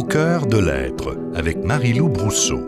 cœur de l'être avec Marie-Lou Brousseau.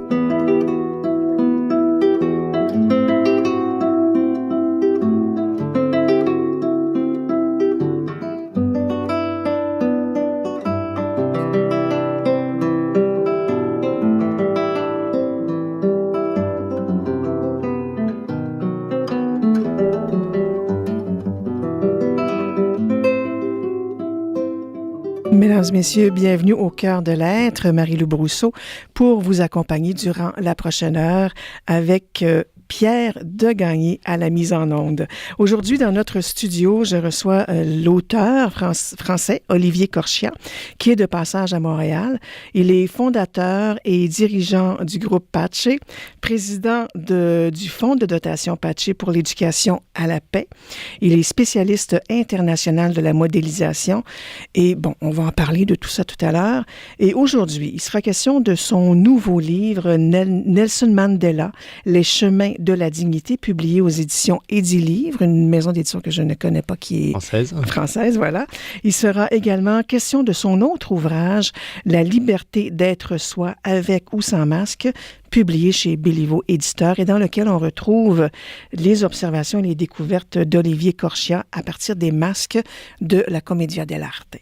Mesdames et messieurs, bienvenue au cœur de l'être, Marie-Lou Brousseau, pour vous accompagner durant la prochaine heure avec Pierre Degagné à la mise en onde. Aujourd'hui, dans notre studio, je reçois l'auteur français Olivier Corchia, qui est de passage à Montréal. Il est fondateur et dirigeant du groupe Patché, président du Fonds de dotation Patché pour l'éducation à la paix. Il est spécialiste international de la modélisation. Et bon, on va en parler de tout ça tout à l'heure. Et aujourd'hui, il sera question de son nouveau livre, Nelson Mandela, Les chemins de la dignité, publié aux éditions Édilivre, une maison d'édition que je ne connais pas, qui est française, voilà. Il sera également question de son autre ouvrage, La liberté d'être soi, avec ou sans masque, publié chez Béliveau Éditeur, et dans lequel on retrouve les observations et les découvertes d'Olivier Corchia à partir des masques de la Commedia dell'arte.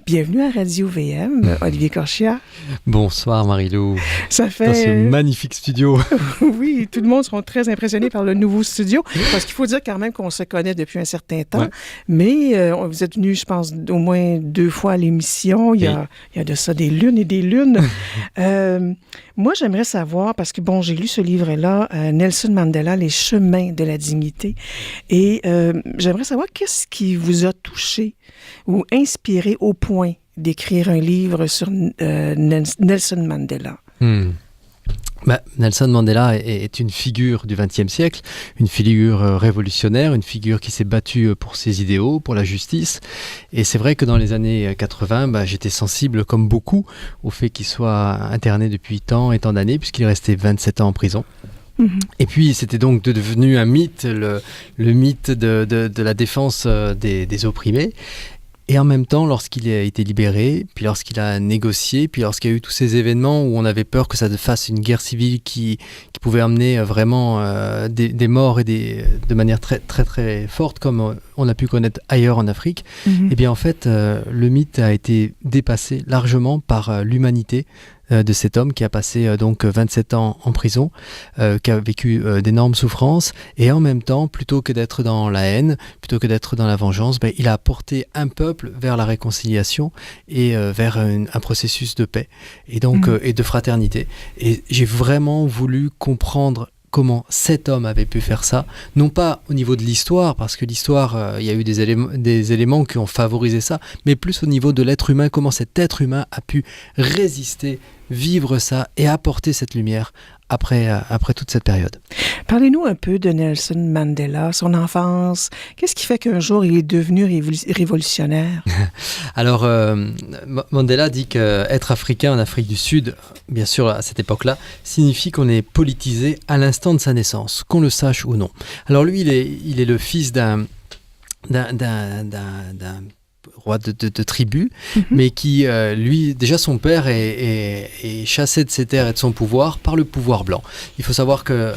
Bienvenue à Radio VM, Olivier Corchia. Bonsoir Marie-Lou. Ça fait... Dans ce magnifique studio. Oui, tout le monde sera très impressionné par le nouveau studio, parce qu'il faut dire quand même qu'on se connaît depuis un certain temps, mais vous êtes venu, je pense, au moins 2 fois à l'émission. Il y a de ça des lunes et des lunes. Moi, j'aimerais savoir, parce que, bon, j'ai lu ce livre-là, Nelson Mandela, Les chemins de la dignité, et j'aimerais savoir qu'est-ce qui vous a touché ou inspiré au point d'écrire un livre sur Nelson Mandela. Nelson Mandela est une figure du XXe siècle, une figure révolutionnaire, une figure qui s'est battue pour ses idéaux, pour la justice. Et c'est vrai que dans les années 80, j'étais sensible, comme beaucoup, au fait qu'il soit interné depuis tant et tant d'années, puisqu'il est resté 27 ans en prison. Et puis, c'était donc devenu un mythe, le mythe de la défense des opprimés. Et en même temps, lorsqu'il a été libéré, puis lorsqu'il a négocié, puis lorsqu'il y a eu tous ces événements où on avait peur que ça fasse une guerre civile qui pouvait amener vraiment des morts et de manière très, très, très forte, comme on a pu connaître ailleurs en Afrique, eh bien en fait, le mythe a été dépassé largement par l'humanité de cet homme qui a passé donc 27 ans en prison, qui a vécu d'énormes souffrances, et en même temps, plutôt que d'être dans la haine, plutôt que d'être dans la vengeance, il a porté un peuple vers la réconciliation et vers un processus de paix et donc et de fraternité. Et j'ai vraiment voulu comprendre comment cet homme avait pu faire ça, non pas au niveau de l'histoire, parce que l'histoire, il y a eu des éléments qui ont favorisé ça, mais plus au niveau de l'être humain, comment cet être humain a pu résister, vivre ça et apporter cette lumière après toute cette période. Parlez-nous un peu de Nelson Mandela, son enfance. Qu'est-ce qui fait qu'un jour il est devenu révolutionnaire? Alors, Mandela dit qu'être africain en Afrique du Sud, bien sûr à cette époque-là, signifie qu'on est politisé à l'instant de sa naissance, qu'on le sache ou non. Alors lui, il est le fils d'un roi de tribu, mais qui, lui, déjà son père est chassé de ses terres et de son pouvoir par le pouvoir blanc. Il faut savoir que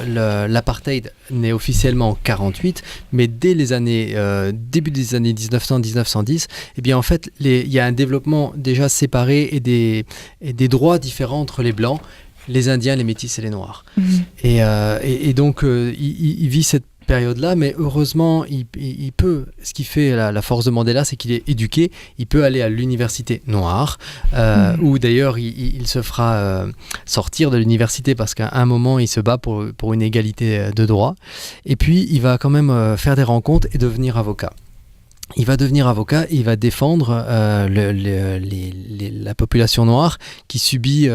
l'apartheid naît officiellement en 48, mais dès les années, début des années 1900-1910, eh bien en fait, il y a un développement déjà séparé et des droits différents entre les blancs, les Indiens, les Métis et les Noirs. Et donc, il vit cette période-là, mais heureusement, il peut, ce qui fait la force de Mandela, c'est qu'il est éduqué, il peut aller à l'université noire, où d'ailleurs il se fera sortir de l'université parce qu'à un moment il se bat pour une égalité de droit, et puis il va quand même faire des rencontres et devenir avocat. Il va devenir avocat et il va défendre la population noire qui subit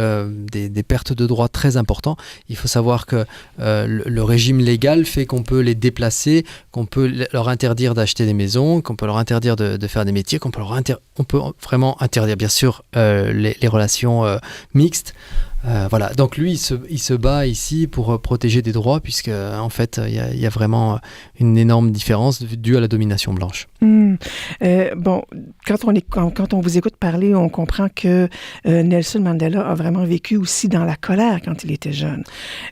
des pertes de droits très importantes. Il faut savoir que le régime légal fait qu'on peut les déplacer, qu'on peut leur interdire d'acheter des maisons, qu'on peut leur interdire de faire des métiers, on peut vraiment interdire bien sûr les relations mixtes. Voilà. Donc lui, il se bat ici pour protéger des droits, puisque en fait, il y a vraiment une énorme différence due à la domination blanche. Bon, quand on vous écoute parler, on comprend que Nelson Mandela a vraiment vécu aussi dans la colère quand il était jeune.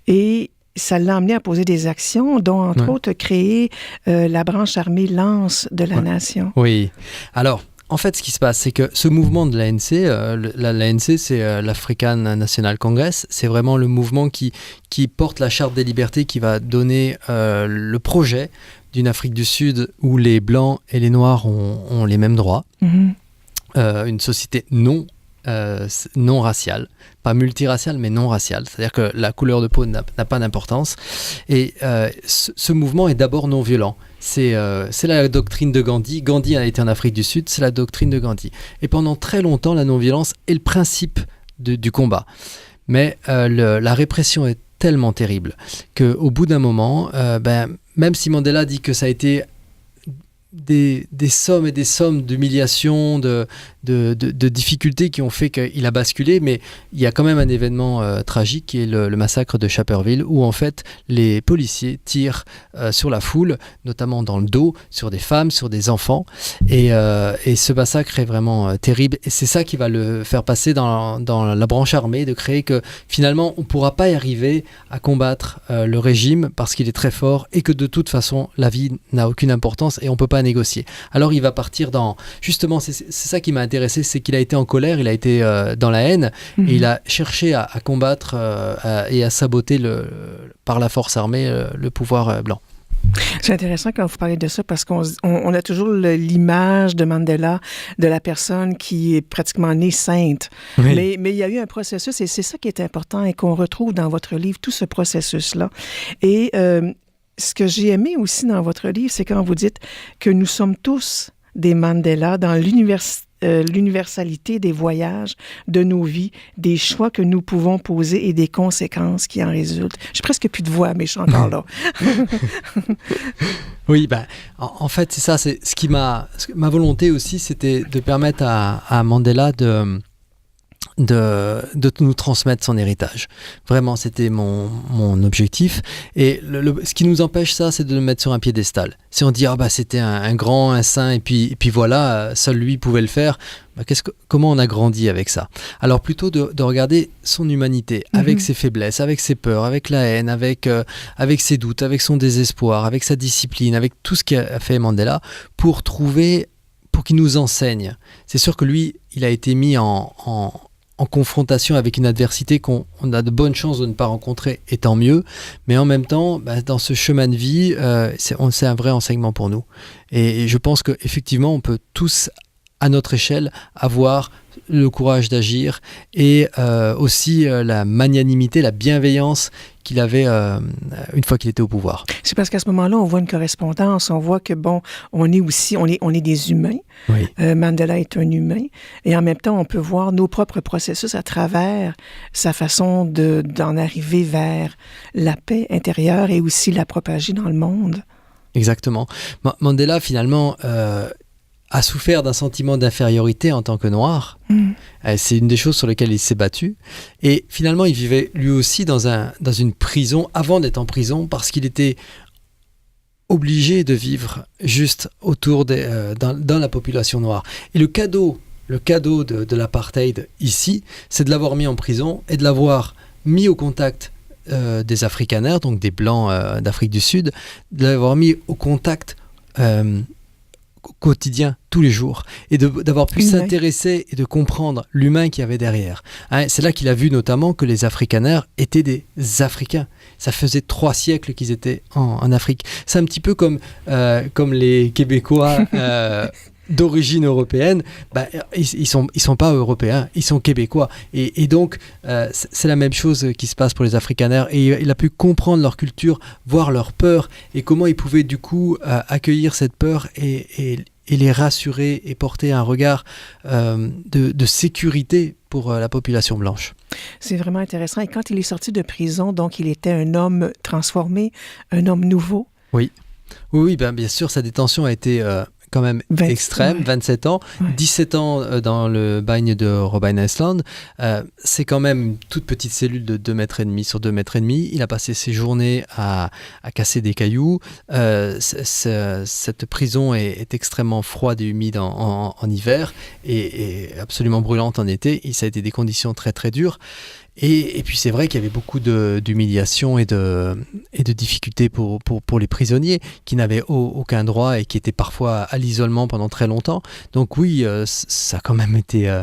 Et ça l'a amené à poser des actions, dont entre autres créer la branche armée Lance de la Nation. Oui. Alors, en fait, ce qui se passe, c'est que ce mouvement de l'ANC, l'ANC, c'est l'African National Congress, c'est vraiment le mouvement qui porte la charte des libertés, qui va donner le projet d'une Afrique du Sud où les Blancs et les Noirs ont les mêmes droits. Une société non raciale, pas multiraciale, mais non raciale. C'est-à-dire que la couleur de peau n'a pas d'importance. Et ce mouvement est d'abord non violent. C'est la doctrine de Gandhi. Gandhi a été en Afrique du Sud, c'est la doctrine de Gandhi. Et pendant très longtemps, la non-violence est le principe du combat. Mais la répression est tellement terrible qu'au bout d'un moment, même si Mandela dit que ça a été des sommes et des sommes d'humiliations, de difficultés qui ont fait qu'il a basculé, mais il y a quand même un événement tragique qui est le massacre de Schapperville, où en fait les policiers tirent sur la foule, notamment dans le dos, sur des femmes, sur des enfants, et ce massacre est vraiment terrible, et c'est ça qui va le faire passer dans la branche armée, de créer que finalement on ne pourra pas y arriver à combattre le régime parce qu'il est très fort, et que de toute façon la vie n'a aucune importance et on ne peut pas négocier. Alors il va partir dans... Justement, c'est ça qui m'a intéressé, c'est qu'il a été en colère, il a été dans la haine, et il a cherché à combattre et à saboter par la force armée le pouvoir blanc. C'est intéressant quand vous parlez de ça parce qu'on a toujours l'image de Mandela, de la personne qui est pratiquement née sainte. Oui. Mais il y a eu un processus et c'est ça qui est important et qu'on retrouve dans votre livre, tout ce processus-là. Et ce que j'ai aimé aussi dans votre livre, c'est quand vous dites que nous sommes tous des Mandela dans l'universalité des voyages, de nos vies, des choix que nous pouvons poser et des conséquences qui en résultent. J'ai presque plus de voix, mais je suis encore là. Oui, en fait, c'est ça. C'est ma volonté aussi, c'était de permettre à Mandela de nous transmettre son héritage. Vraiment, c'était mon objectif. Et ce qui nous empêche ça, c'est de le mettre sur un piédestal. Si on dit, c'était un grand, un saint, et puis voilà, seul lui pouvait le faire, comment on a grandi avec ça? Alors plutôt de regarder son humanité, avec ses faiblesses, avec ses peurs, avec la haine, avec ses doutes, avec son désespoir, avec sa discipline, avec tout ce qu'a fait Mandela, pour qu'il nous enseigne. C'est sûr que lui, il a été mis en confrontation avec une adversité qu'on a de bonnes chances de ne pas rencontrer, et tant mieux. Mais en même temps, dans ce chemin de vie, c'est un vrai enseignement pour nous. Et je pense qu'effectivement, on peut tous, à notre échelle, avoir le courage d'agir et aussi la magnanimité, la bienveillance qu'il avait une fois qu'il était au pouvoir. C'est parce qu'à ce moment-là, on voit une correspondance, on voit que, on est des humains. Oui. Mandela est un humain. Et en même temps, on peut voir nos propres processus à travers sa façon d'en arriver vers la paix intérieure et aussi la propager dans le monde. Exactement. Mandela, finalement... a souffert d'un sentiment d'infériorité en tant que noir. C'est une des choses sur lesquelles il s'est battu. Et finalement, il vivait lui aussi dans une prison, avant d'être en prison, parce qu'il était obligé de vivre juste autour dans la population noire. Et le cadeau de l'apartheid ici, c'est de l'avoir mis en prison et de l'avoir mis au contact des Afrikaners, donc des Blancs d'Afrique du Sud, de l'avoir mis au contact quotidien, tous les jours, et d'avoir pu s'intéresser et de comprendre l'humain qu'il y avait derrière. C'est là qu'il a vu notamment que les Afrikaners étaient des Africains. Ça faisait 3 siècles qu'ils étaient en Afrique. C'est un petit peu comme les Québécois d'origine européenne. Ils sont pas européens, ils sont québécois. Et donc, c'est la même chose qui se passe pour les Afrikaners. Et il a pu comprendre leur culture, voir leur peur, et comment ils pouvaient du coup accueillir cette peur et les rassurer et porter un regard de sécurité pour la population blanche. C'est vraiment intéressant. Et quand il est sorti de prison, donc il était un homme transformé, un homme nouveau. Oui, bien sûr, sa détention a été... quand même extrême, 27 ans, 17 ans dans le bagne de Robben Island. C'est quand même une toute petite cellule de 2,5 mètres sur 2,5 mètres. Il a passé ses journées à casser des cailloux. Cette prison est extrêmement froide et humide en hiver et absolument brûlante en été. Et ça a été des conditions très très dures. Et puis c'est vrai qu'il y avait beaucoup d'humiliation et de difficultés pour les prisonniers qui n'avaient aucun droit et qui étaient parfois à l'isolement pendant très longtemps. Donc oui, ça a quand même été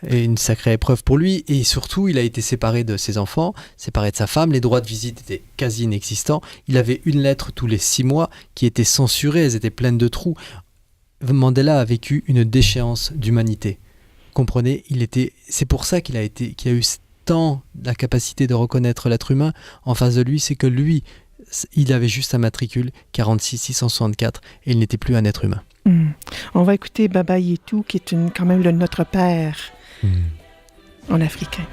une sacrée épreuve pour lui. Et surtout, il a été séparé de ses enfants, séparé de sa femme. Les droits de visite étaient quasi inexistants. Il avait une lettre tous les 6 mois qui était censurée, elles étaient pleines de trous. Mandela a vécu une déchéance d'humanité. Comprenez, c'est pour ça qu'il a eu tant la capacité de reconnaître l'être humain en face de lui, c'est que lui, il avait juste un matricule 46 664 et il n'était plus un être humain. On va écouter Baba Yetu, qui est quand même Notre Père en africain.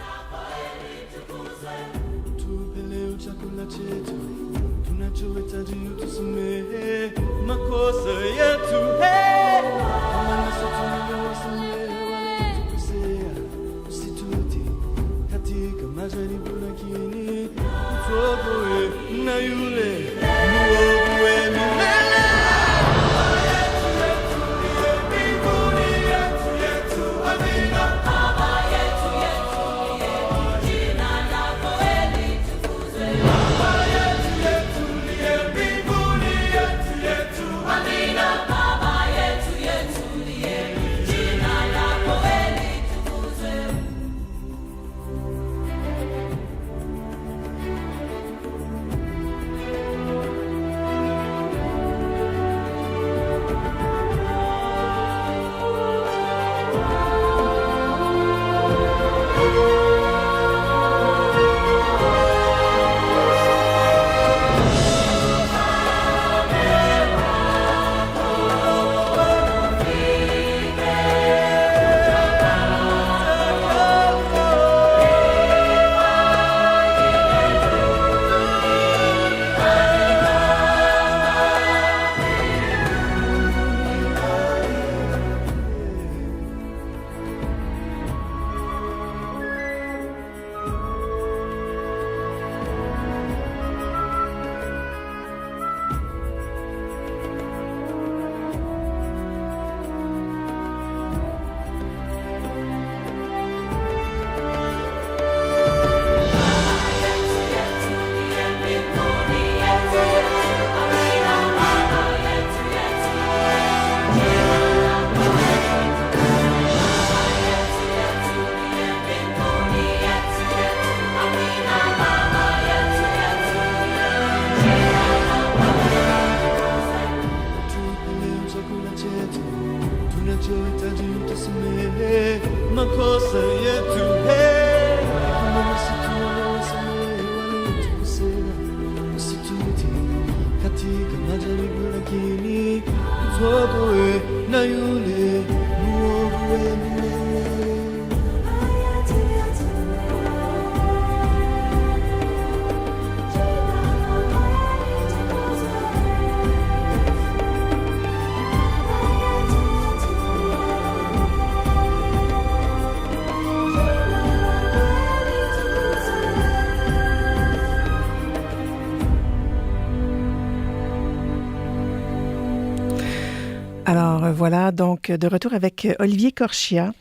Alors voilà, donc de retour avec Olivier Corchia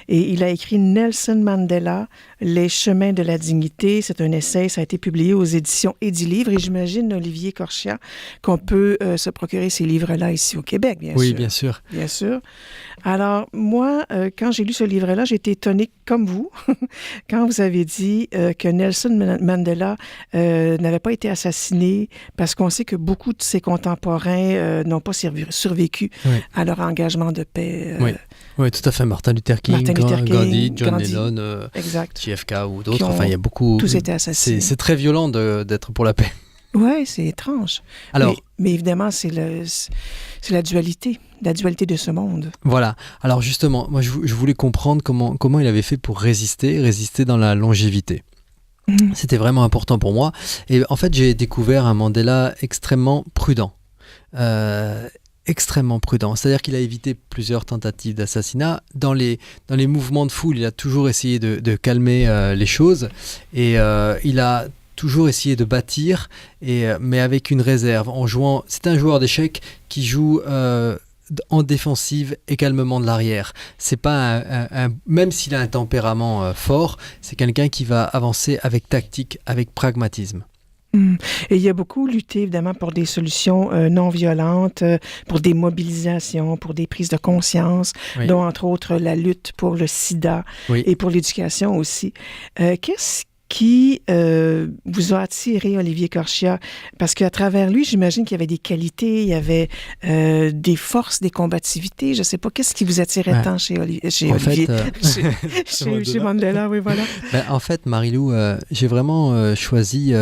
et il a écrit Nelson Mandela, Les chemins de la dignité. C'est un essai, ça a été publié aux éditions Édilivre et j'imagine, Olivier Corchia, qu'on peut se procurer ces livres-là ici au Québec, bien sûr. Oui, bien sûr. Bien sûr. Alors moi, quand j'ai lu ce livre-là, j'ai été étonnée comme vous quand vous avez dit que Nelson Mandela n'avait pas été assassiné parce qu'on sait que beaucoup de ses contemporains n'ont pas survécu à leur engagement de paix. Oui, tout à fait. Martin Luther King, Gandhi, John Lennon, JFK ou d'autres. Enfin, il y a beaucoup. Tous étaient assassinés. C'est très violent d'être pour la paix. Oui, c'est étrange. Alors, mais évidemment, c'est la dualité de ce monde. Voilà. Alors justement, moi, je voulais comprendre comment il avait fait pour résister dans la longévité. C'était vraiment important pour moi. Et en fait, j'ai découvert un Mandela extrêmement prudent. extrêmement prudent. C'est-à-dire qu'il a évité plusieurs tentatives d'assassinat. Dans les mouvements de foule, il a toujours essayé de calmer les choses et il a toujours essayé de bâtir, mais avec une réserve. C'est un joueur d'échecs qui joue en défensive et calmement de l'arrière. C'est pas même s'il a un tempérament fort, c'est quelqu'un qui va avancer avec tactique, avec pragmatisme. Et il y a beaucoup lutté, évidemment, pour des solutions non violentes, pour des mobilisations, pour des prises de conscience, Oui. dont, entre autres, la lutte pour le sida et pour l'éducation aussi. Qu'est-ce qui vous a attiré, Olivier Corchia? Parce qu'à travers lui, j'imagine qu'il y avait des qualités, il y avait des forces, des combativités. Je ne sais pas, qu'est-ce qui vous attirait tant chez Olivier? Chez Mandela, oui, voilà. En fait, Marie-Lou, j'ai vraiment choisi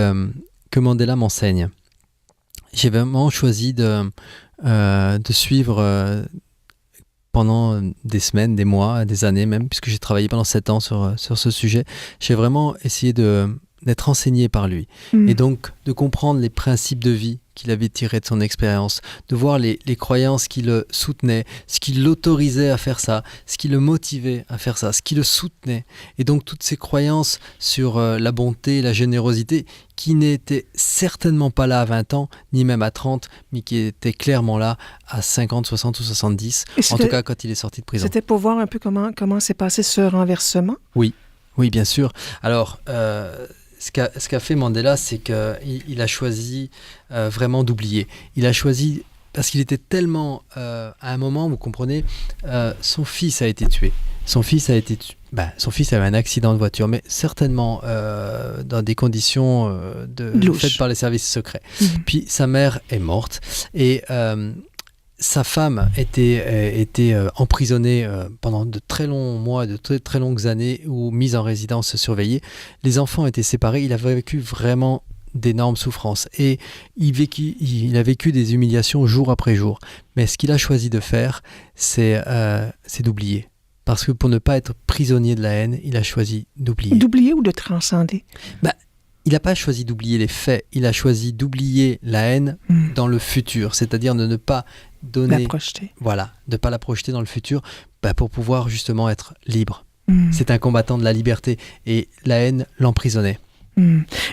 que Mandela m'enseigne. J'ai vraiment choisi de suivre pendant des semaines, des mois, des années même, puisque j'ai travaillé pendant 7 ans sur ce sujet. J'ai vraiment essayé d'être enseigné par lui. Et donc de comprendre les principes de vie qu'il avait tirés de son expérience, de voir les croyances qui le soutenaient, ce qui l'autorisait à faire ça, ce qui le motivait à faire ça, ce qui le soutenait. Et donc toutes ces croyances sur la bonté, la générosité, qui n'étaient certainement pas là à 20 ans, ni même à 30, mais qui étaient clairement là à 50, 60 ou 70, en tout cas quand il est sorti de prison. C'était pour voir un peu comment s'est passé ce renversement? Oui, bien sûr. Alors, ce qu'a fait Mandela, c'est qu'il a choisi vraiment d'oublier. Il a choisi, parce qu'il était tellement, à un moment, vous comprenez, son fils a été tué. Son fils avait un accident de voiture, mais certainement dans des conditions faites par les services secrets. Puis sa mère est morte et sa femme était emprisonnée pendant de très longs mois, de très, très longues années, ou mise en résidence surveillée. Les enfants étaient séparés. Il avait vécu vraiment d'énormes souffrances. Et il a vécu des humiliations jour après jour. Mais ce qu'il a choisi de faire, c'est d'oublier. Parce que pour ne pas être prisonnier de la haine, il a choisi d'oublier. D'oublier ou de transcender? Il n'a pas choisi d'oublier les faits, il a choisi d'oublier la haine dans le futur, c'est-à-dire de ne pas donner... La projeter. Voilà, de ne pas la projeter dans le futur pour pouvoir justement être libre. C'est un combattant de la liberté et la haine l'emprisonnait.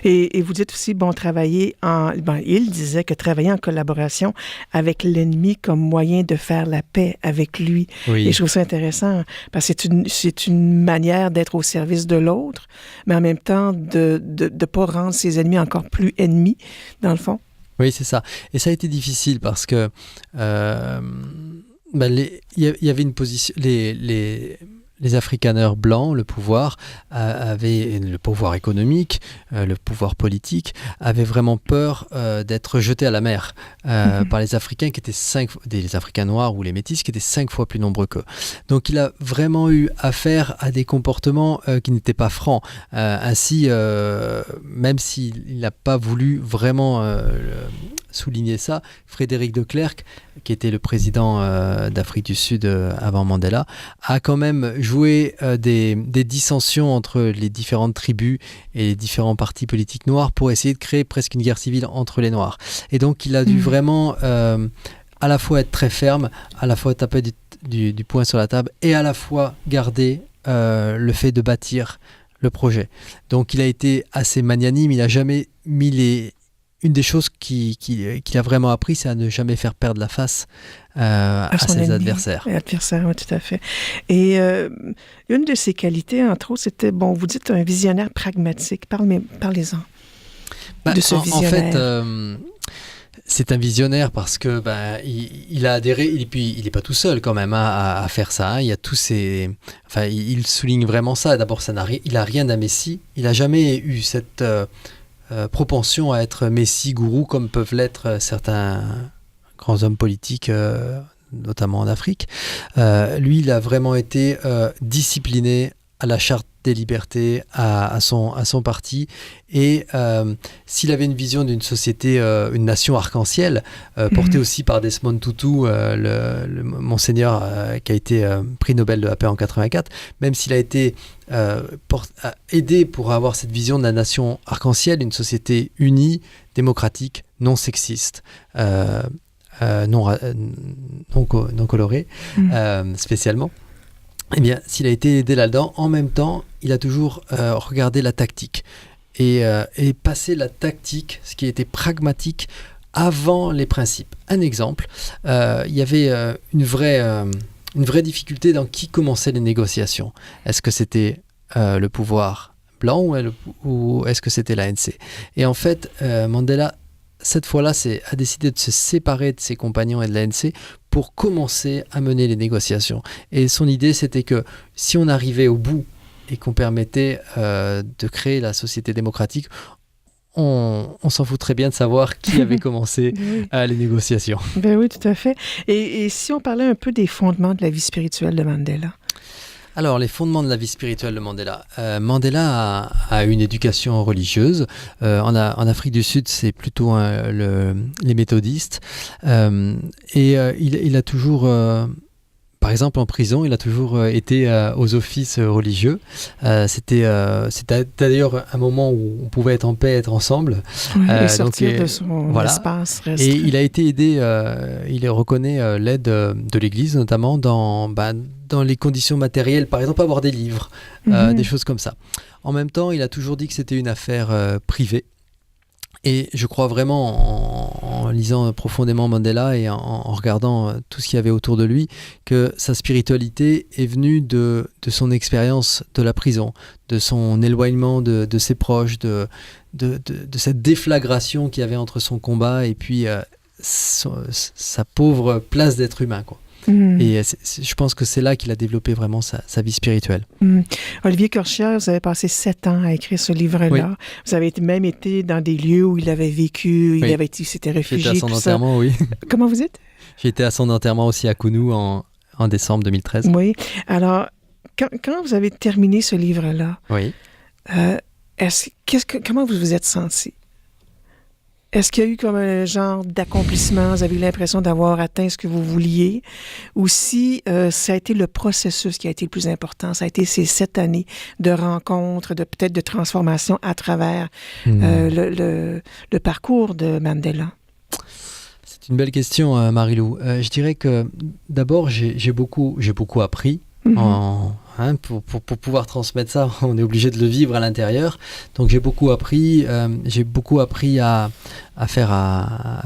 Et vous dites aussi, il disait que travailler en collaboration avec l'ennemi comme moyen de faire la paix avec lui. Oui. Et je trouve ça intéressant parce que c'est une manière d'être au service de l'autre, mais en même temps de ne pas rendre ses ennemis encore plus ennemis, dans le fond. Oui, c'est ça. Et ça a été difficile parce que il y avait une position... Les afrikaners blancs, le pouvoir économique, le pouvoir politique, avaient vraiment peur d'être jetés à la mer par les Africains qui étaient les Africains noirs ou les métis qui étaient 5 fois plus nombreux qu'eux. Donc il a vraiment eu affaire à des comportements qui n'étaient pas francs. Ainsi, même s'il n'a pas voulu vraiment souligner ça, Frédéric de Klerk, qui était le président d'Afrique du Sud avant Mandela, a quand même joué des dissensions entre les différentes tribus et les différents partis politiques noirs pour essayer de créer presque une guerre civile entre les Noirs. Et donc il a dû vraiment à la fois être très ferme, à la fois taper du poing sur la table et à la fois garder le fait de bâtir le projet. Donc il a été assez magnanime, il n'a jamais mis une des choses qu'il a vraiment appris, c'est à ne jamais faire perdre la face à ses adversaires. Adversaires, oui, tout à fait. Et une de ses qualités, entre autres, c'était, vous dites un visionnaire pragmatique. Parlez-en de ce visionnaire. En fait, c'est un visionnaire parce que il a adhéré, et puis il n'est pas tout seul quand même à faire ça. Il y a tous ces... Enfin, il souligne vraiment ça. D'abord, il n'a rien d'un messie. Il n'a jamais eu cette... propension à être messie, gourou, comme peuvent l'être certains grands hommes politiques, notamment en Afrique. Lui, il a vraiment été discipliné à la charte des libertés, à son parti. Et s'il avait une vision d'une société, une nation arc-en-ciel, portée aussi par Desmond Tutu, le monseigneur qui a été prix Nobel de la paix en 84, même s'il a été aidé pour avoir cette vision de la nation arc-en-ciel, une société unie, démocratique, non sexiste, non colorés, spécialement. Eh bien, s'il a été aidé là-dedans, en même temps, il a toujours regardé la tactique et passé la tactique, ce qui était pragmatique, avant les principes. Un exemple, il y avait une vraie difficulté dans qui commençait les négociations. Est-ce que c'était le pouvoir blanc ou est-ce que c'était l'ANC? Et en fait, Mandela, cette fois-là, a décidé de se séparer de ses compagnons et de l'ANC pour commencer à mener les négociations. Et son idée, c'était que si on arrivait au bout et qu'on permettait de créer la société démocratique, on s'en foutrait bien de savoir qui avait commencé les négociations. Ben oui, tout à fait. Et si on parlait un peu des fondements de la vie spirituelle de Mandela? Alors, les fondements de la vie spirituelle de Mandela. Mandela a une éducation religieuse. En Afrique du Sud, c'est plutôt les méthodistes. Il a toujours... par exemple, en prison, il a toujours été aux offices religieux. C'était d'ailleurs un moment où on pouvait être en paix, être ensemble. Oui, et sortir de son espace restreint. Et il a été aidé, il reconnaît l'aide de l'Église, notamment dans les conditions matérielles, par exemple avoir des livres, des choses comme ça. En même temps, il a toujours dit que c'était une affaire privée. Et je crois vraiment, en lisant profondément Mandela et en regardant tout ce qu'il y avait autour de lui, que sa spiritualité est venue de son expérience de la prison, de son éloignement de ses proches, de cette déflagration qu'il y avait entre son combat et puis sa pauvre place d'être humain, quoi. Et je pense que c'est là qu'il a développé vraiment sa vie spirituelle. Olivier Korcher, vous avez passé 7 ans à écrire ce livre-là. Oui. Vous avez même été dans des lieux où il avait vécu, il s'était réfugié. J'étais à son enterrement, oui. Comment vous êtes? J'étais à son enterrement aussi à Kounou en décembre 2013. Oui. Alors, quand vous avez terminé ce livre-là, oui. Comment vous vous êtes senti? Est-ce qu'il y a eu comme un genre d'accomplissement? Vous avez eu l'impression d'avoir atteint ce que vous vouliez? Ou si ça a été le processus qui a été le plus important? Ça a été ces 7 années de rencontres, peut-être de transformation à travers le parcours de Mandela? C'est une belle question, Marie-Lou. Je dirais que d'abord, j'ai beaucoup appris. Pour pouvoir transmettre ça, on est obligé de le vivre à l'intérieur. Donc j'ai beaucoup appris à faire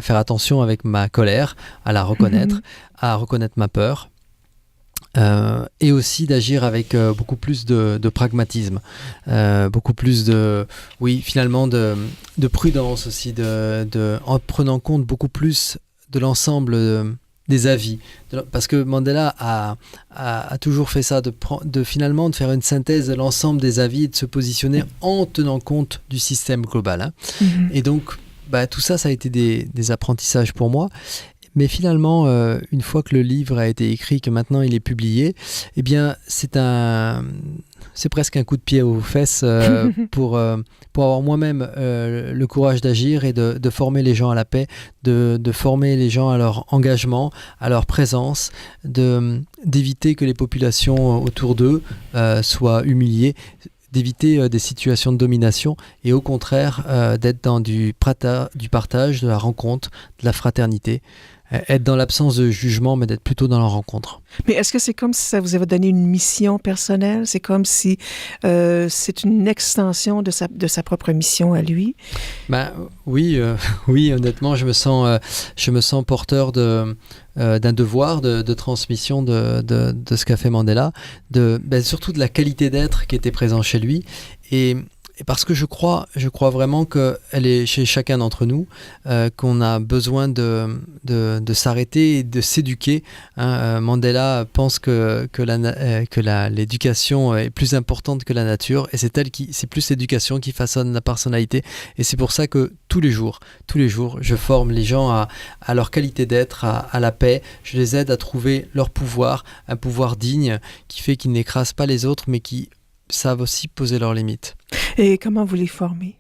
attention avec ma colère, à la reconnaître, à reconnaître ma peur, et aussi d'agir avec beaucoup plus de pragmatisme, beaucoup plus de prudence aussi, en prenant compte beaucoup plus de l'ensemble des avis, parce que Mandela a toujours fait ça, de finalement de faire une synthèse de l'ensemble des avis et de se positionner en tenant compte du système global. Et donc, tout ça a été des apprentissages pour moi. Mais finalement, une fois que le livre a été écrit, que maintenant il est publié, eh bien, c'est presque un coup de pied aux fesses pour avoir moi-même le courage d'agir et de former les gens à la paix, de former les gens à leur engagement, à leur présence, d'éviter que les populations autour d'eux soient humiliées, d'éviter des situations de domination et au contraire d'être dans du partage, de la rencontre, de la fraternité. Être dans l'absence de jugement, mais d'être plutôt dans la rencontre. Mais est-ce que c'est comme si ça vous avait donné une mission personnelle? C'est comme si c'est une extension de sa propre mission à lui? Oui, honnêtement, je me sens porteur d'un devoir de transmission de ce qu'a fait Mandela, surtout de la qualité d'être qui était présent chez lui. Et parce que je crois vraiment qu'elle est chez chacun d'entre nous, qu'on a besoin de s'arrêter et de s'éduquer. Mandela pense que l'éducation est plus importante que la nature, et c'est plus l'éducation qui façonne la personnalité. Et c'est pour ça que tous les jours, je forme les gens à leur qualité d'être, à la paix. Je les aide à trouver leur pouvoir, un pouvoir digne qui fait qu'ils n'écrasent pas les autres, mais qui savent aussi poser leurs limites. Et comment vous les formez?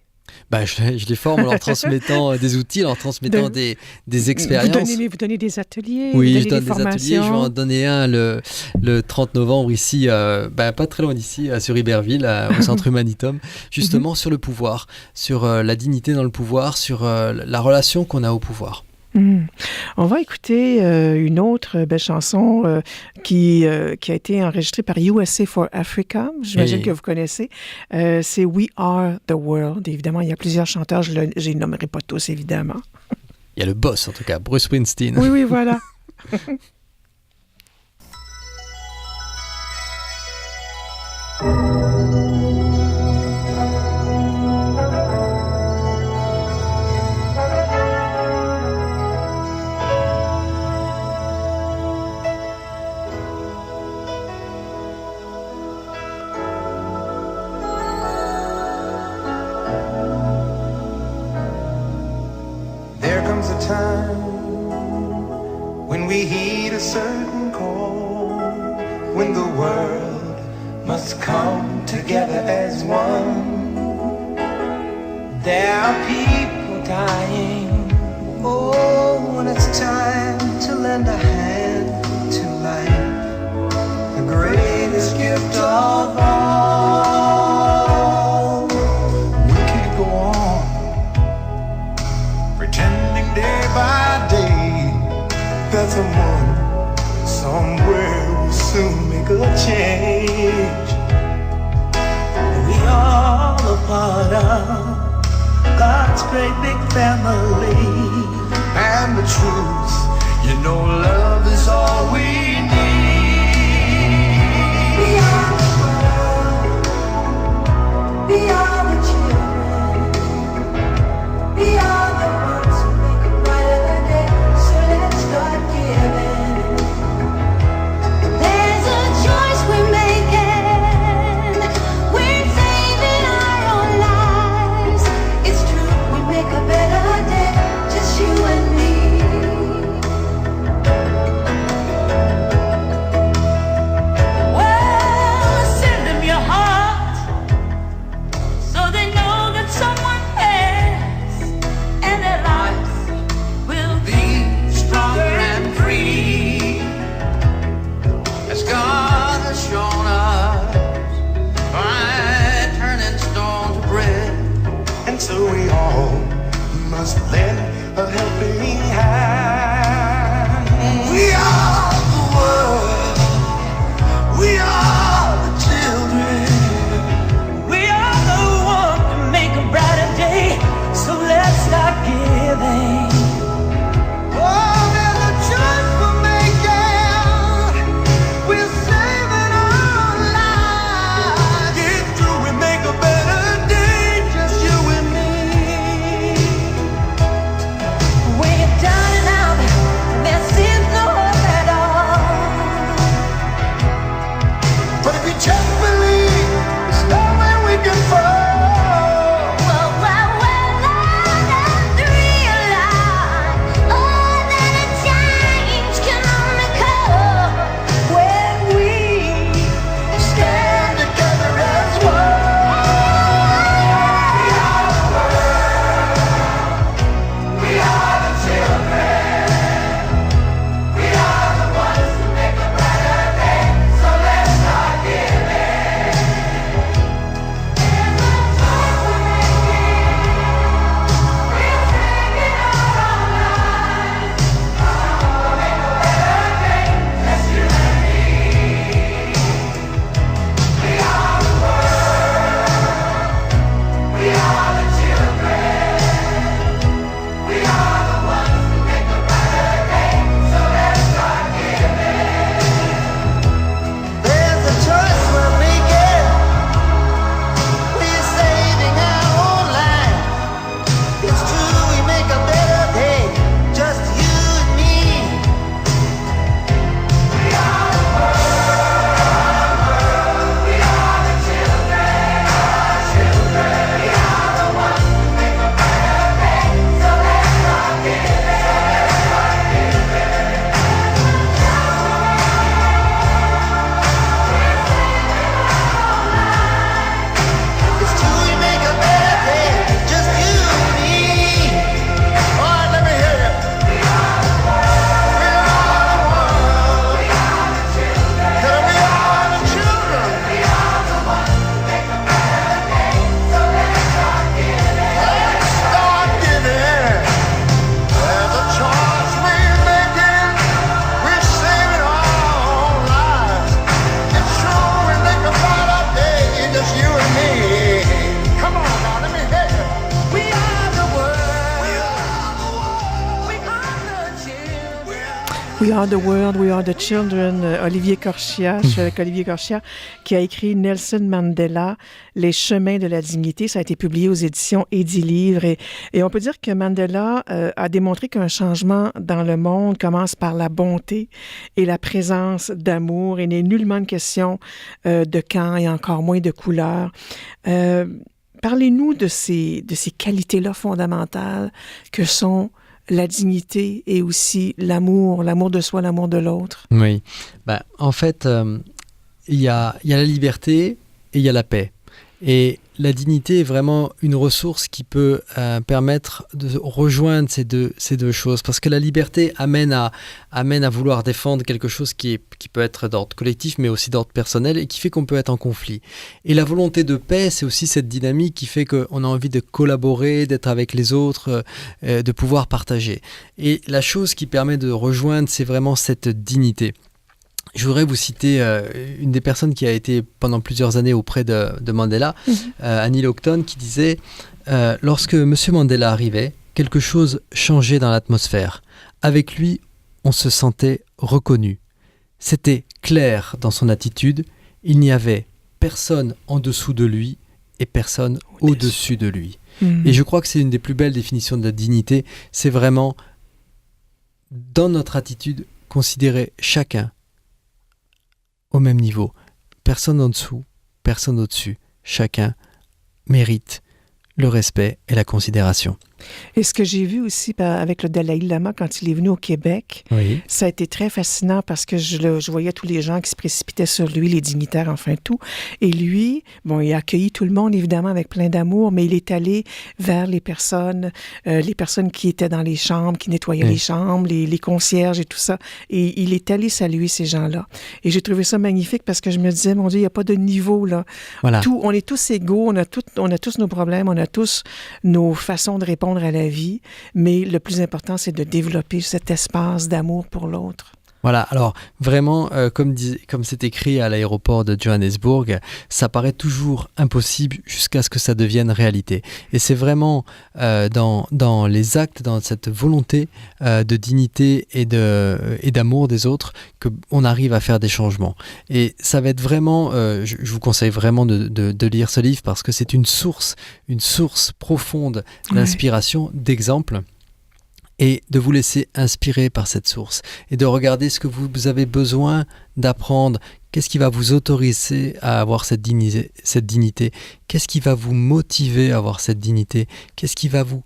Je les forme en leur transmettant des outils, en leur transmettant des expériences. Vous donnez des ateliers? Oui, je donne des ateliers. Je vais en donner un le 30 novembre ici, pas très loin d'ici, sur Iberville, au centre Humanitum, justement sur le pouvoir, sur la dignité dans le pouvoir, sur la relation qu'on a au pouvoir. On va écouter une autre belle chanson qui a été enregistrée par USA for Africa. J'imagine que vous connaissez. C'est We Are the World. Évidemment, il y a plusieurs chanteurs. Je ne les nommerai pas tous, évidemment. Il y a le boss, en tout cas, Bruce Springsteen. Oui, oui, voilà. There comes a time when we heed a certain call, when the world must come together as one. There are people dying. Oh, when it's time to lend a hand to life, the greatest gift of all. We can't go on pretending day by day that someone somewhere will soon make a change. We all a part of God's great big family. And the truth, you know, love is all we need. We are the world. We are the children. We are the ones who make a brighter day. So let's start giving. There's a choice we're making. We're saving our own lives. It's true, we make a better day, just you and me. We Are the World, We Are the Children, Olivier Corchia, je suis avec Olivier Corchia, qui a écrit Nelson Mandela, Les chemins de la dignité. Ça a été publié aux éditions Édilivre. Et on peut dire que Mandela a démontré qu'un changement dans le monde commence par la bonté et la présence d'amour. Il n'est nullement une question de camp et encore moins de couleur. Parlez-nous de ces qualités-là fondamentales que sont la dignité et aussi l'amour de soi, l'amour de l'autre. Oui. En fait, il y a la liberté et il y a la paix. Et la dignité est vraiment une ressource qui peut permettre de rejoindre ces deux choses. Parce que la liberté amène à vouloir défendre quelque chose qui peut être d'ordre collectif, mais aussi d'ordre personnel, et qui fait qu'on peut être en conflit. Et la volonté de paix, c'est aussi cette dynamique qui fait qu'on a envie de collaborer, d'être avec les autres, de pouvoir partager. Et la chose qui permet de rejoindre, c'est vraiment cette dignité. Je voudrais vous citer une des personnes qui a été pendant plusieurs années auprès de Mandela, Annie Lockton, qui disait « Lorsque M. Mandela arrivait, quelque chose changeait dans l'atmosphère. Avec lui, on se sentait reconnu. C'était clair dans son attitude. Il n'y avait personne en dessous de lui et personne au-dessus de lui. » Et je crois que c'est une des plus belles définitions de la dignité. C'est vraiment, dans notre attitude, considérer chacun au même niveau. Personne en dessous, personne au-dessus. Chacun mérite le respect et la considération. Et ce que j'ai vu aussi avec le Dalai Lama quand il est venu au Québec, Oui. ça a été très fascinant parce que je voyais tous les gens qui se précipitaient sur lui, les dignitaires, enfin tout. Et lui, il a accueilli tout le monde évidemment avec plein d'amour, mais il est allé vers les personnes qui étaient dans les chambres, qui nettoyaient les chambres, les concierges et tout ça. Et il est allé saluer ces gens-là. Et j'ai trouvé ça magnifique parce que je me disais, mon Dieu, il n'y a pas de niveau là. Voilà. On est tous égaux, on a tous nos problèmes, on a tous nos façons de répondre à la vie, mais le plus important, c'est de développer cet espace d'amour pour l'autre. Voilà, alors vraiment, comme c'est écrit à l'aéroport de Johannesburg, ça paraît toujours impossible jusqu'à ce que ça devienne réalité. Et c'est vraiment dans les actes, dans cette volonté de dignité et d'amour des autres qu'on arrive à faire des changements. Et ça va être vraiment, je vous conseille vraiment de lire ce livre parce que c'est une source profonde d'inspiration, d'exemples. Et de vous laisser inspirer par cette source et de regarder ce que vous avez besoin d'apprendre, qu'est-ce qui va vous autoriser à avoir cette dignité, qu'est-ce qui va vous motiver à avoir cette dignité, qu'est-ce qui va vous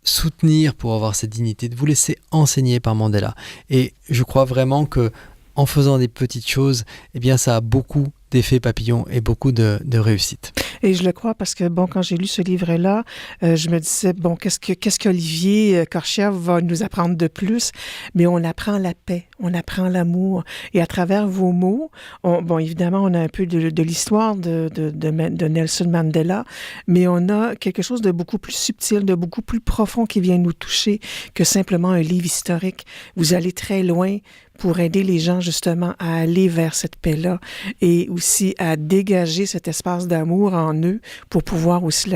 soutenir pour avoir cette dignité, de vous laisser enseigner par Mandela. Et je crois vraiment que en faisant des petites choses, eh bien ça a beaucoup d'effets papillons et beaucoup de réussite. Et je le crois parce que, quand j'ai lu ce livre-là, je me disais, qu'est-ce qu'Olivier Corchia va nous apprendre de plus? Mais on apprend la paix, on apprend l'amour. Et à travers vos mots, évidemment, on a un peu de l'histoire de Nelson Mandela, mais on a quelque chose de beaucoup plus subtil, de beaucoup plus profond qui vient nous toucher que simplement un livre historique. Vous allez très loin pour aider les gens justement à aller vers cette paix-là et aussi à dégager cet espace d'amour en eux pour pouvoir aussi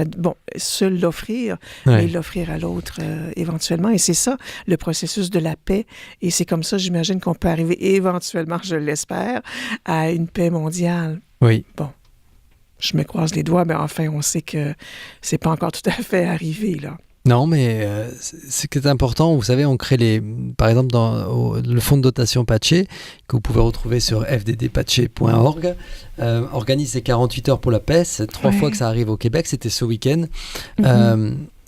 se l'offrir et l'offrir à l'autre éventuellement. Et c'est ça, le processus de la paix. Et c'est comme ça, j'imagine qu'on peut arriver éventuellement, je l'espère, à une paix mondiale. Oui. Je me croise les doigts, mais enfin, on sait que c'est pas encore tout à fait arrivé, là. Non, mais ce qui est important, vous savez, on crée par exemple dans le fonds de dotation Pache, que vous pouvez retrouver sur fddpache.org, organise les 48 heures pour la paix. C'est 3 fois que ça arrive au Québec, c'était ce week-end.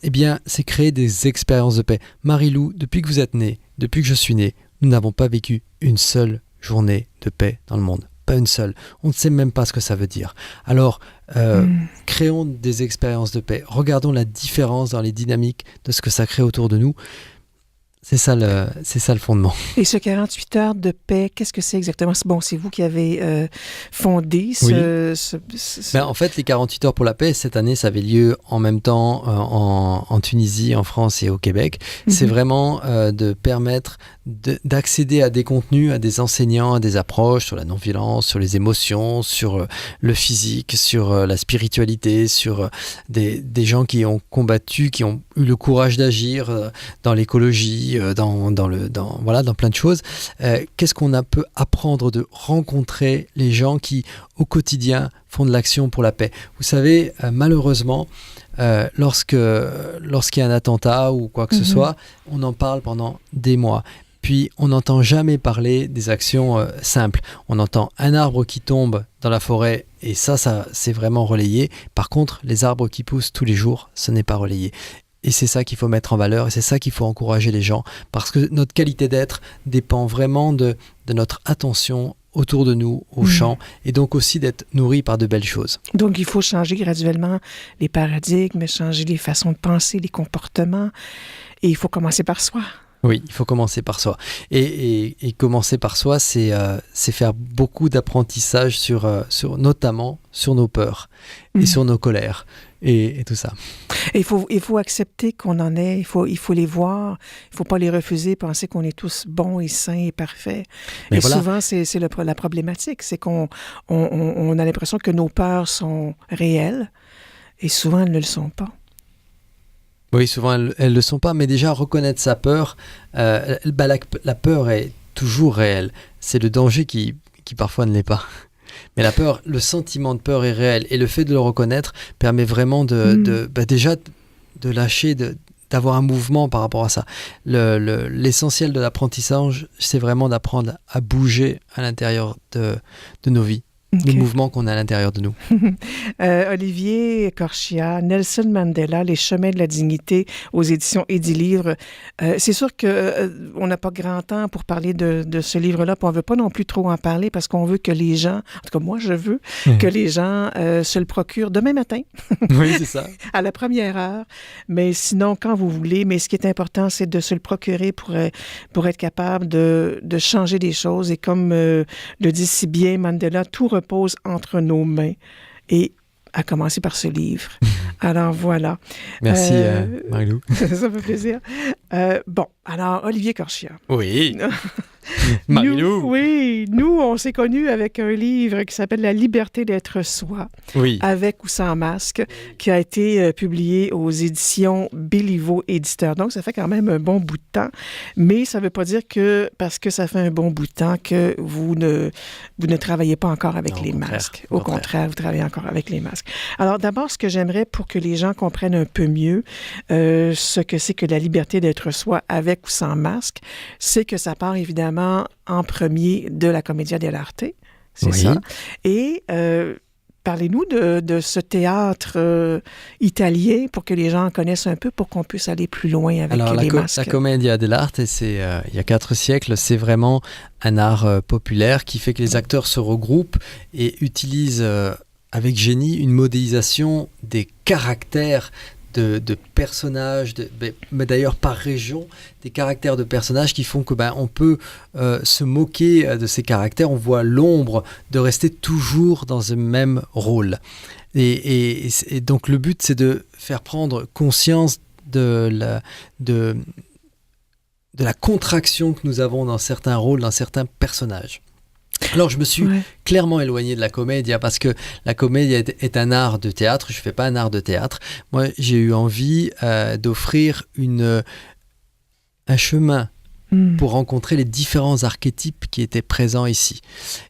Eh bien, c'est créer des expériences de paix. Marie-Lou, depuis que vous êtes née, depuis que je suis né, nous n'avons pas vécu une seule journée de paix dans le monde. Pas une seule. On ne sait même pas ce que ça veut dire. Alors, créons des expériences de paix. Regardons la différence dans les dynamiques de ce que ça crée autour de nous. C'est ça le fondement. Et ce 48 heures de paix, qu'est-ce que c'est exactement? C'est vous qui avez fondé En fait, les 48 heures pour la paix, cette année, ça avait lieu en même temps en Tunisie, en France et au Québec. C'est vraiment de permettre d'accéder à des contenus, à des enseignants, à des approches sur la non-violence, sur les émotions, sur le physique, sur la spiritualité, sur des gens qui ont combattu, qui ont eu le courage d'agir dans l'écologie, dans plein de choses. Qu'est-ce qu'on peut apprendre de rencontrer les gens qui, au quotidien, font de l'action pour la paix? Vous savez, malheureusement, lorsqu'il y a un attentat ou quoi que ce soit, on en parle pendant des mois. Puis, on n'entend jamais parler des actions simples. On entend un arbre qui tombe dans la forêt et ça c'est vraiment relayé. Par contre, les arbres qui poussent tous les jours, ce n'est pas relayé. Et c'est ça qu'il faut mettre en valeur et c'est ça qu'il faut encourager les gens. Parce que notre qualité d'être dépend vraiment de notre attention autour de nous, au champ, et donc aussi d'être nourri par de belles choses. Donc, il faut changer graduellement les paradigmes, changer les façons de penser, les comportements, et il faut commencer par soi. Oui, il faut commencer par soi. Et commencer par soi, c'est faire beaucoup d'apprentissage notamment sur nos peurs et sur nos colères et tout ça. Et il faut accepter qu'on en est, il faut les voir, il ne faut pas les refuser, penser qu'on est tous bons et sains et parfaits. Mais voilà. Souvent, c'est la problématique, c'est qu'on a l'impression que nos peurs sont réelles et souvent, elles ne le sont pas. Oui, souvent, elles ne le sont pas, mais déjà, reconnaître sa peur, la peur est toujours réelle. C'est le danger qui parfois ne l'est pas. Mais la peur, le sentiment de peur est réel. Et le fait de le reconnaître permet vraiment déjà de lâcher, d'avoir un mouvement par rapport à ça. L'essentiel de l'apprentissage, c'est vraiment d'apprendre à bouger à l'intérieur de nos vies. Okay. Le mouvement qu'on a à l'intérieur de nous. Olivier Corchia, Nelson Mandela, Les chemins de la dignité aux éditions Édilivre. C'est sûr qu'on n'a pas grand temps pour parler de ce livre-là, puis on ne veut pas non plus trop en parler parce qu'on veut que les gens, en tout cas moi je veux, que les gens se le procurent demain matin. Oui, c'est ça. À la première heure. Mais sinon, quand vous voulez. Mais ce qui est important, c'est de se le procurer pour être capable de changer des choses. Et comme le dit si bien Mandela, tout repose entre nos mains et à commencer par ce livre. Alors voilà. Merci Marie-Lou. Ça fait plaisir. Bon, alors Olivier Corchia. Oui. Marie-Lou. Nous, on s'est connus avec un livre qui s'appelle La liberté d'être soi, avec ou sans masque, qui a été publié aux éditions Béliveau Éditeur. Donc, ça fait quand même un bon bout de temps, mais ça ne veut pas dire que parce que ça fait un bon bout de temps que vous ne travaillez pas encore avec les masques. Au contraire, vous travaillez encore avec les masques. Alors, d'abord, ce que j'aimerais pour que les gens comprennent un peu mieux ce que c'est que la liberté d'être soi avec ou sans masque, c'est que ça part évidemment en premier de la Commedia dell'arte, c'est ça. Et parlez-nous de ce théâtre italien pour que les gens en connaissent un peu, pour qu'on puisse aller plus loin avec les masques. La Commedia dell'arte, c'est il y a 4 siècles, c'est vraiment un art populaire qui fait que les acteurs se regroupent et utilisent avec génie une modélisation des caractères de personnages, mais d'ailleurs par région, des caractères de personnages qui font que on peut se moquer de ces caractères. On voit l'ombre de rester toujours dans le même rôle. Et donc le but, c'est de faire prendre conscience de la contraction que nous avons dans certains rôles, dans certains personnages. Alors, je me suis clairement éloigné de la comédia parce que la comédia est un art de théâtre. Je ne fais pas un art de théâtre. Moi, j'ai eu envie d'offrir un chemin pour rencontrer les différents archétypes qui étaient présents ici.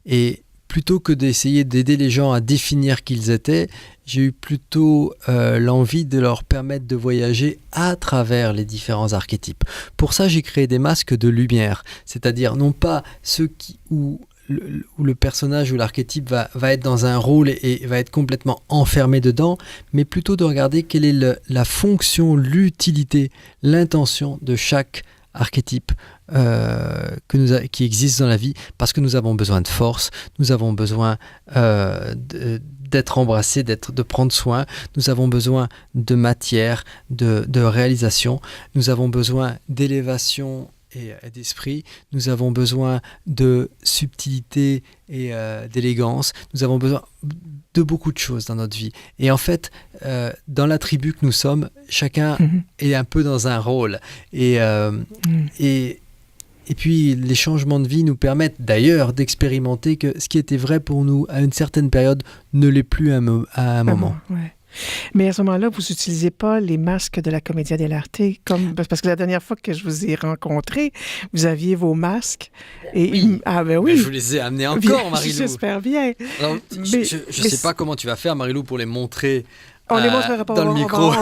Et plutôt que d'essayer d'aider les gens à définir qui ils étaient, j'ai eu plutôt l'envie de leur permettre de voyager à travers les différents archétypes. Pour ça, j'ai créé des masques de lumière, c'est-à-dire non pas ceux où le personnage ou l'archétype va être dans un rôle et va être complètement enfermé dedans, mais plutôt de regarder quelle est la fonction, l'utilité, l'intention de chaque archétype qui existe dans la vie, parce que nous avons besoin de force, nous avons besoin d'être embrassés, de prendre soin, nous avons besoin de matière, de réalisation, nous avons besoin d'élévation et d'esprit, nous avons besoin de subtilité et d'élégance, nous avons besoin de beaucoup de choses dans notre vie. Et en fait, dans la tribu que nous sommes, chacun est un peu dans un rôle. Et Et puis les changements de vie nous permettent d'ailleurs d'expérimenter que ce qui était vrai pour nous à une certaine période ne l'est plus à un moment. Ouais. Mais à ce moment-là, vous n'utilisez pas les masques de la Commedia dell'arte parce que la dernière fois que je vous ai rencontré, vous aviez vos masques. Et Oui. Ah ben oui. Mais je vous les ai amenés encore, Bien, Marie-Lou. j'espère bien. Alors, Mais- je mais sais pas comment tu vas faire, Marie-Lou, pour les montrer On les montrera pas. dans le micro.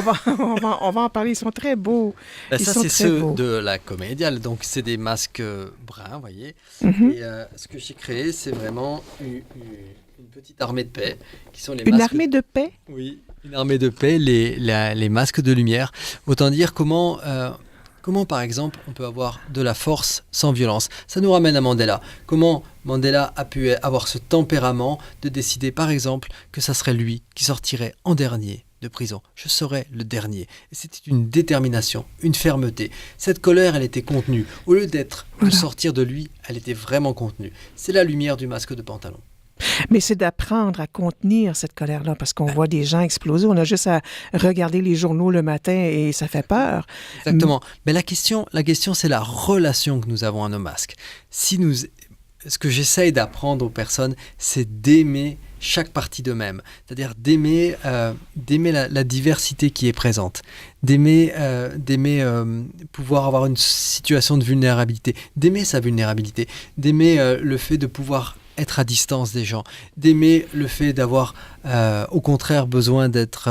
On va en parler. Ils sont très beaux. Ben, Ils ça, sont c'est très ceux beaux. de la Commedia. Donc, c'est des masques bruns, vous voyez. Mhm. Et ce que j'ai créé, c'est vraiment une petite armée de paix, qui sont les Une masques. armée de paix? Oui, une armée de paix, les masques de lumière. Autant dire comment, par exemple, on peut avoir de la force sans violence. Ça nous ramène à Mandela. Comment Mandela a pu avoir ce tempérament de décider, par exemple, que ça serait lui qui sortirait en dernier de prison. Je serais le dernier. Et c'était une détermination, une fermeté. Cette colère, elle était contenue. Au lieu de Voilà. sortir de lui, elle était vraiment contenue. C'est la lumière du masque de pantalon. Mais c'est d'apprendre à contenir cette colère-là parce qu'on voit des gens exploser. On a juste à regarder les journaux le matin et ça fait peur. Exactement. Mais la question, c'est la relation que nous avons à nos masques. Ce que j'essaye d'apprendre aux personnes, c'est d'aimer chaque partie d'eux-mêmes. C'est-à-dire d'aimer la diversité qui est présente, d'aimer pouvoir avoir une situation de vulnérabilité, d'aimer sa vulnérabilité, d'aimer le fait de pouvoir être à distance des gens, d'aimer le fait d'avoir au contraire besoin d'être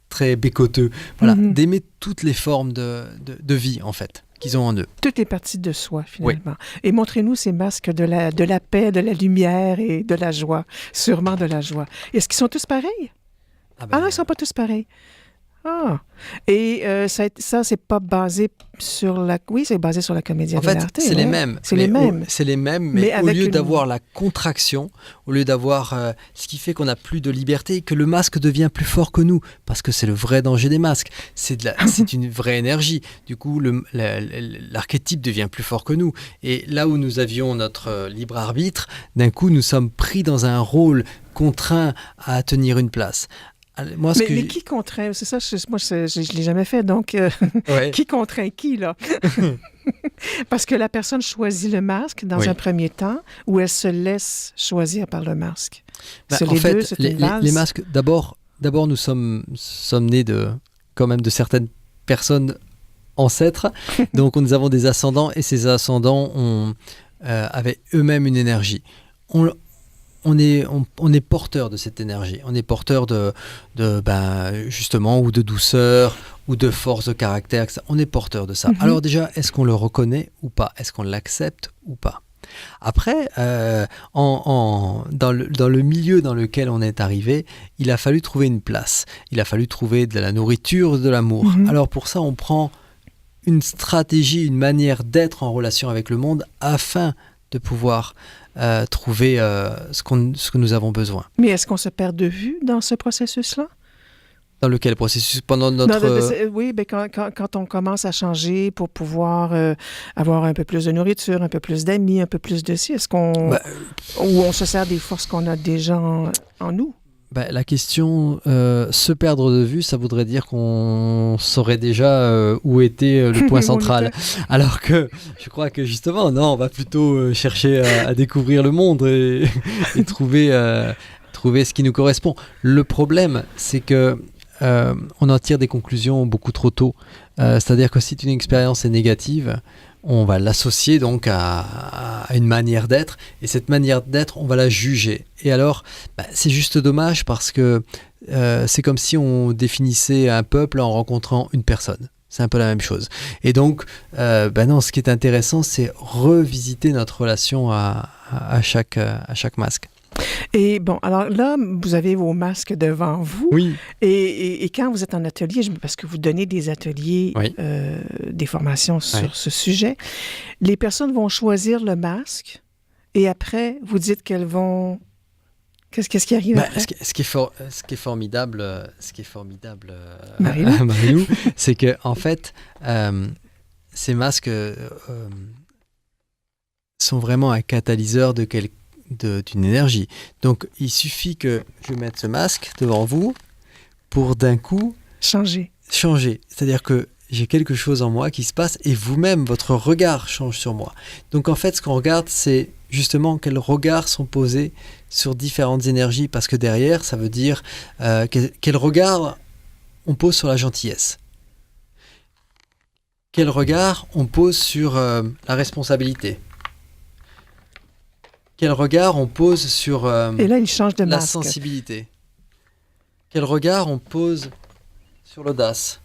très bécoteux, voilà, Mhm. d'aimer toutes les formes de vie en fait qu'ils ont en eux. Toutes les parties de soi, finalement. Et montrez-nous ces masques de la paix, de la lumière et de la joie. Sûrement de la joie. Est-ce qu'ils sont tous pareils? Ah non, ils ne sont pas tous pareils. Ah. Et ça c'est pas basé sur la... Oui, c'est basé sur la Commedia En fait, dell'arte. c'est ouais. les mêmes. C'est les mêmes. C'est les mêmes, Mais mais au avec lieu une- d'avoir la contraction, au lieu d'avoir ce qui fait qu'on n'a plus de liberté, que le masque devient plus fort que nous, parce que c'est le vrai danger des masques. C'est une vraie énergie. Du coup, l'archétype devient plus fort que nous. Et là où nous avions notre libre arbitre, d'un coup, nous sommes pris dans un rôle contraint à tenir une place. Moi, Mais qui contraint? C'est ça, moi, je ne l'ai jamais fait. Donc, Ouais. qui contraint qui, là? Parce que la personne choisit le masque dans Oui. un premier temps ou elle se laisse choisir par le masque? Ben, Sur en les fait, deux, c'est une valse. les masques, d'abord nous sommes nés quand même de certaines personnes ancêtres, donc nous avons des ascendants et ces ascendants avaient eux-mêmes une énergie. On est porteur de cette énergie, on est porteur justement ou de douceur ou de force de caractère, etc. On est porteur de ça. Mhm. Alors déjà, est-ce qu'on le reconnaît ou pas? Est-ce qu'on l'accepte ou pas? Après, dans le milieu dans lequel on est arrivé, il a fallu trouver une place. Il a fallu trouver de la nourriture, de l'amour. Mhm. Alors pour ça, on prend une stratégie, une manière d'être en relation avec le monde afin de pouvoir trouver ce que nous avons besoin. Mais est-ce qu'on se perd de vue dans ce processus-là? Dans lequel processus? Pendant notre... Oui, ben quand on commence à changer pour pouvoir avoir un peu plus de nourriture, un peu plus d'amis, un peu plus de ci, est-ce qu'on... Bah, ou on se sert des forces qu'on a déjà en nous? La question, se perdre de vue, ça voudrait dire qu'on saurait déjà où était le point Où on central. Alors que je crois que justement, non, on va plutôt chercher à découvrir le monde et trouver ce qui nous correspond. Le problème, c'est que on en tire des conclusions beaucoup trop tôt. C'est-à-dire que si une expérience est négative, on va l'associer donc à une manière d'être, et cette manière d'être, on va la juger. Et alors, c'est juste dommage parce que c'est comme si on définissait un peuple en rencontrant une personne. C'est un peu la même chose. Et donc, non, ce qui est intéressant, c'est revisiter notre relation à chaque masque. Et bon, alors là, vous avez vos masques devant vous. Oui. Et quand vous êtes en atelier, parce que vous donnez des ateliers, Oui. des formations sur Oui. ce sujet, les personnes vont choisir le masque et après, vous dites qu'elles vont... Qu'est-ce qui arrive après? Ce qui est formidable, Marie-Lou. Marie-Lou, c'est que en fait, ces masques sont vraiment un catalyseur d'une énergie. Donc, il suffit que je mette ce masque devant vous pour d'un coup Changer. changer. C'est-à-dire que j'ai quelque chose en moi qui se passe et vous-même, votre regard change sur moi. Donc en fait, ce qu'on regarde, c'est justement quels regards sont posés sur différentes énergies, parce que derrière, ça veut dire quel regard on pose sur la gentillesse. Quel regard on pose sur la responsabilité. Quel regard on pose sur Et là, il change de la masque. sensibilité. Quel regard on pose sur l'audace.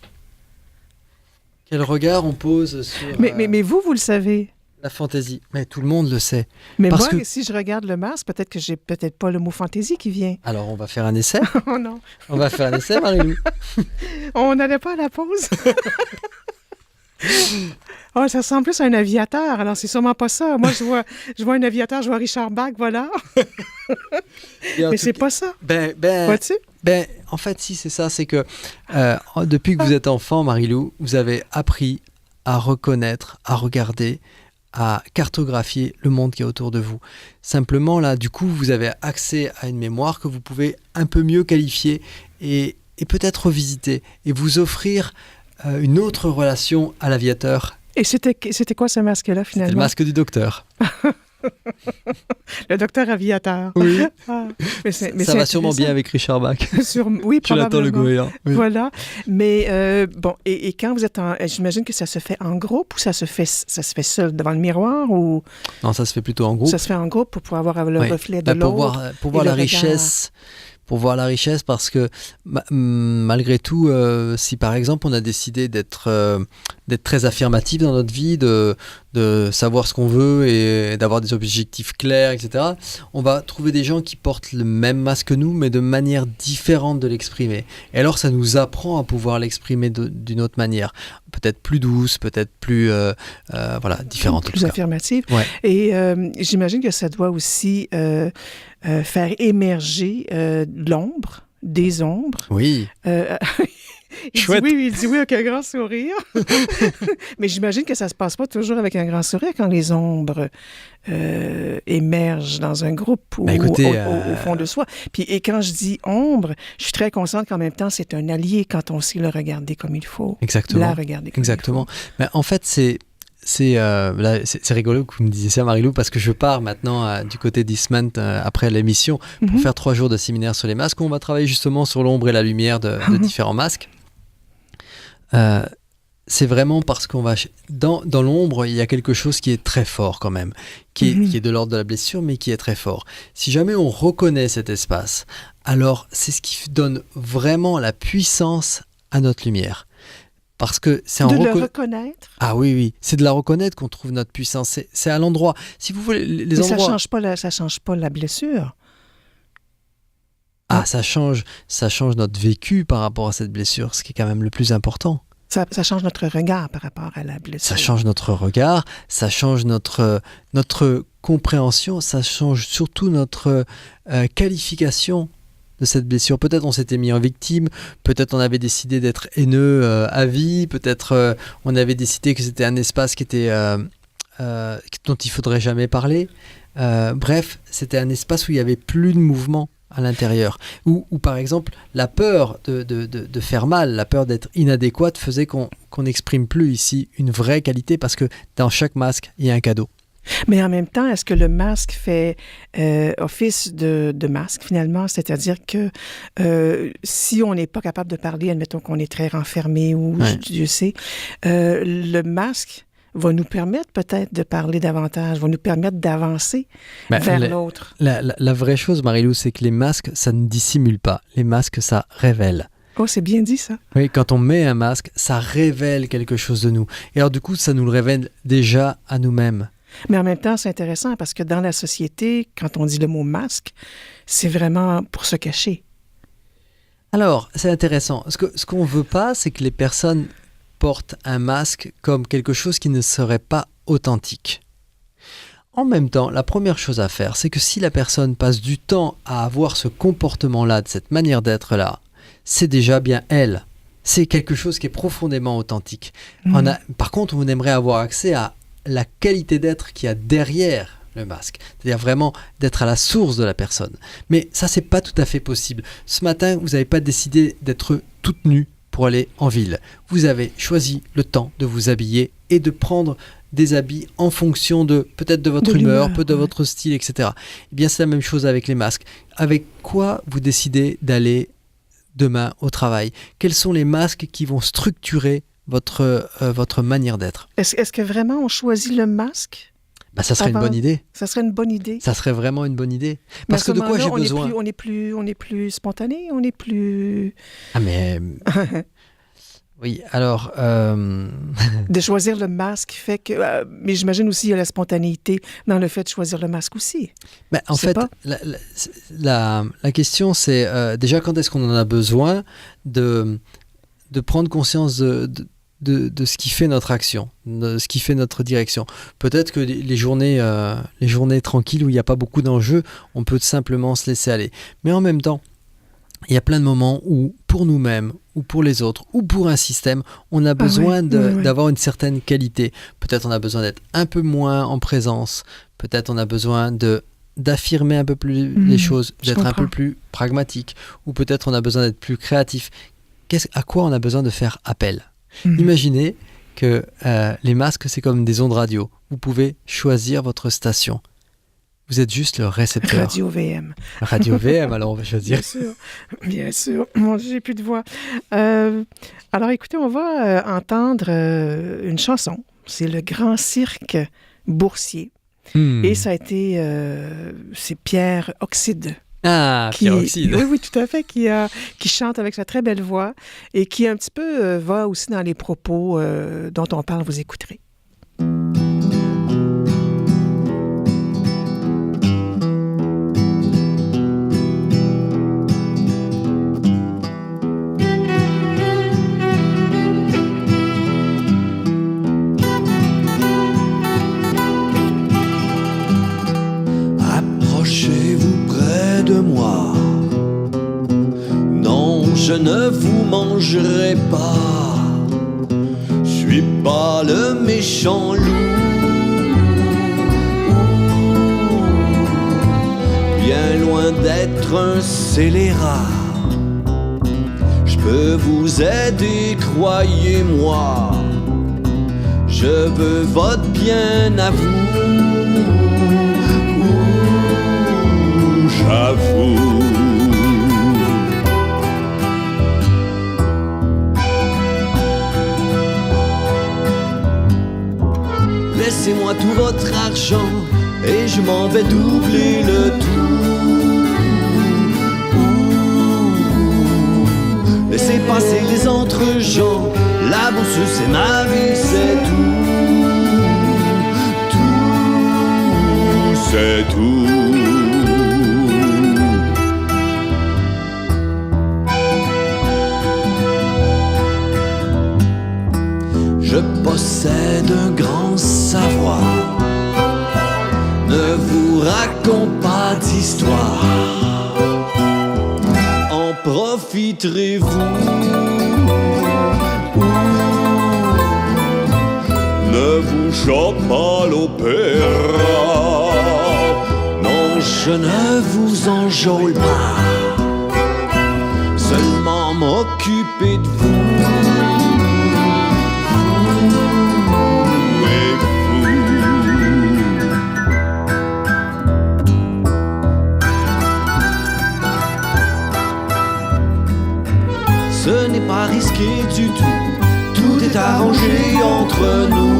Quel regard on pose sur Mais vous le savez. la fantaisie. Mais tout le monde le sait. Mais Parce moi, que- si je regarde le masque, peut-être que j'ai peut-être pas le mot fantaisie qui vient. Alors, on va faire un essai. Oh non, On va faire un essai, Marie-Lou. on n'allait pas à la pause. Oh, ça ressemble plus à un aviateur, alors c'est sûrement pas ça. Moi, je vois un aviateur, je vois Richard Bach, voilà. Et en Mais tout c'est cas- pas ça. Ben, Vois-tu? en fait, si, c'est ça. C'est que depuis que vous êtes enfant, Marie-Lou, vous avez appris à reconnaître, à regarder, à cartographier le monde qui est autour de vous. Simplement, là, du coup, vous avez accès à une mémoire que vous pouvez un peu mieux qualifier et peut-être revisiter et vous offrir une autre relation à l'aviateur. Et c'était quoi ce masque-là, C'était finalement? le masque du docteur. Le docteur aviateur. Oui. Ah, mais Ça c'est va sûrement bien intéressant. avec Richard Bach. Oui, Tu l'attends le probablement. goéland. Oui. Voilà. Mais bon, et quand vous êtes j'imagine que ça se fait en groupe ou ça se fait seul devant le miroir ou Non, ça se fait plutôt en groupe. ça se fait en groupe pour pouvoir avoir le Oui. reflet de Bah, pour l'autre? voir, pour et voir le la regard. richesse. Pour voir la richesse, parce que malgré tout, si par exemple on a décidé d'être très affirmatif dans notre vie, de savoir ce qu'on veut et d'avoir des objectifs clairs, etc., on va trouver des gens qui portent le même masque que nous, mais de manière différente de l'exprimer. Et alors ça nous apprend à pouvoir l'exprimer d'une autre manière, peut-être plus douce, peut-être plus voilà, différente. en Plus tout cas. affirmative. Ouais. Et j'imagine que ça doit aussi faire émerger de l'ombre, des ombres. Oui. Il Chouette. il dit oui avec un grand sourire. Mais j'imagine que ça se passe pas toujours avec un grand sourire quand les ombres émergent dans un groupe ou Ben écoutez, au fond de soi. Puis, et quand je dis ombre, je suis très consciente qu'en même temps, c'est un allié quand on sait le regarder comme il faut. Exactement. La regarder comme Exactement. Mais en fait, c'est rigolo que vous me disiez ça, Marie-Lou, parce que je pars maintenant du côté d'Eastman après l'émission il faut. pour faire 3 jours de séminaire sur les masques, où on va travailler justement sur l'ombre et la lumière de différents masques. C'est vraiment parce qu'on va... Dans l'ombre, il y a quelque chose qui est très fort quand même, qui est de l'ordre de la blessure, mais qui est très fort. Si jamais on reconnaît cet espace, alors c'est ce qui donne vraiment la puissance à notre lumière. Parce que c'est en De le reconnaître. Ah oui, oui, c'est de la reconnaître qu'on trouve notre puissance. C'est à l'endroit. Si vous voulez, les Mais endroits... ça change pas la blessure. Ah, ça change notre vécu par rapport à cette blessure, ce qui est quand même le plus important. Ça change notre regard par rapport à la blessure. Ça change notre regard, ça change notre compréhension, ça change surtout notre qualification de cette blessure. Peut-être on s'était mis en victime, peut-être on avait décidé d'être haineux à vie, peut-être on avait décidé que c'était un espace qui était, dont il ne faudrait jamais parler. Bref, c'était un espace où il n'y avait plus de mouvement à l'intérieur. Ou par exemple, la peur de faire mal, la peur d'être inadéquate faisait qu'on n'exprime plus ici une vraie qualité, parce que dans chaque masque, il y a un cadeau. Mais en même temps, est-ce que le masque fait office de masque finalement? C'est-à-dire que si on n'est pas capable de parler, admettons qu'on est très renfermé ou Ouais. Dieu sait, le masque va nous permettre peut-être de parler davantage, va nous permettre d'avancer vers l'autre. La vraie chose, Marie-Lou, c'est que les masques, ça ne dissimule pas. Les masques, ça révèle. Oh, c'est bien dit ça. Oui, quand on met un masque, ça révèle quelque chose de nous. Et alors du coup, ça nous le révèle déjà à nous-mêmes. Mais en même temps, c'est intéressant parce que dans la société, quand on dit le mot masque, c'est vraiment pour se cacher. Alors, c'est intéressant. Ce qu'on ne veut pas, c'est que les personnes portent un masque comme quelque chose qui ne serait pas authentique. En même temps, la première chose à faire, c'est que si la personne passe du temps à avoir ce comportement-là, de cette manière d'être-là, c'est déjà bien elle. C'est quelque chose qui est profondément authentique. Par contre, on aimerait avoir accès à la qualité d'être qu'il y a derrière le masque. C'est-à-dire vraiment d'être à la source de la personne. Mais ça, c'est pas tout à fait possible. Ce matin, vous n'avez pas décidé d'être toute nue pour aller en ville. Vous avez choisi le temps de vous habiller et de prendre des habits en fonction de peut-être de votre humeur, peut-être de votre style, etc. Eh bien, c'est la même chose avec les masques. Avec quoi vous décidez d'aller demain au travail? Quels sont les masques qui vont structurer votre manière d'être? Est-ce que vraiment on choisit le masque? Ça serait une bonne idée. Ça serait une bonne idée. Ça serait vraiment une bonne idée. Mais Parce que de quoi j'ai besoin? On est plus spontané, on est plus... Ah mais... Oui, alors... De choisir le masque fait que... mais j'imagine aussi il y a la spontanéité dans le fait de choisir le masque aussi. En fait, la question c'est déjà quand est-ce qu'on en a besoin de prendre conscience de ce qui fait notre action, de ce qui fait notre direction. Peut-être que les journées tranquilles où il n'y a pas beaucoup d'enjeux, on peut simplement se laisser aller. Mais en même temps, il y a plein de moments où, pour nous-mêmes, ou pour les autres, ou pour un système, on a besoin d'avoir une certaine qualité. Peut-être on a besoin d'être un peu moins en présence. Peut-être on a besoin d'affirmer un peu plus les choses, d'être un peu plus pragmatique. Ou peut-être on a besoin d'être plus créatif. À quoi on a besoin de faire appel? Imaginez que les masques, c'est comme des ondes radio. Vous pouvez choisir votre station. Vous êtes juste le récepteur. Radio VM. Radio VM, alors on va choisir. Bien sûr. Bon, j'ai plus de voix. Alors écoutez, on va entendre une chanson. C'est le Grand Cirque Boursier. Et ça a été... c'est Pierre Oxide. Ah, Pierre Oxide. Oui, tout à fait, qui chante avec sa très belle voix et qui un petit peu va aussi dans les propos dont on parle, vous écouterez. Approchez-vous près de moi. Non, je ne vous mangerai pas. Je suis pas le méchant loup. Bien loin d'être un scélérat. Je peux vous aider, croyez-moi. Je veux votre bien à vous. J'avoue. Laissez-moi tout votre argent et je m'en vais doubler le tout. Laissez passer les entre-gens, la bourse c'est ma vie, c'est tout. C'est tout. Je possède un grand savoir. Ne vous raconte pas d'histoire. En profiterez-vous? Ne vous chante pas l'opéra. Non, je ne vous enjôle pas. Seulement m'occuper de vous. Ce n'est pas risqué du tout, tout est arrangé entre nous.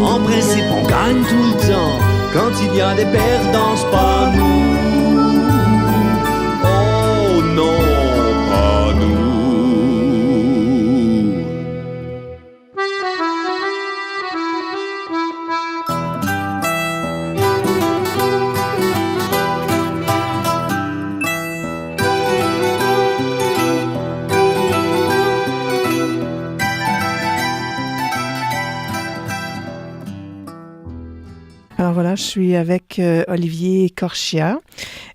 En principe on gagne tout le temps, quand il y a des perdants c'est pas nous. Oh non, pas nous. Alors voilà, je suis avec Olivier Corchia.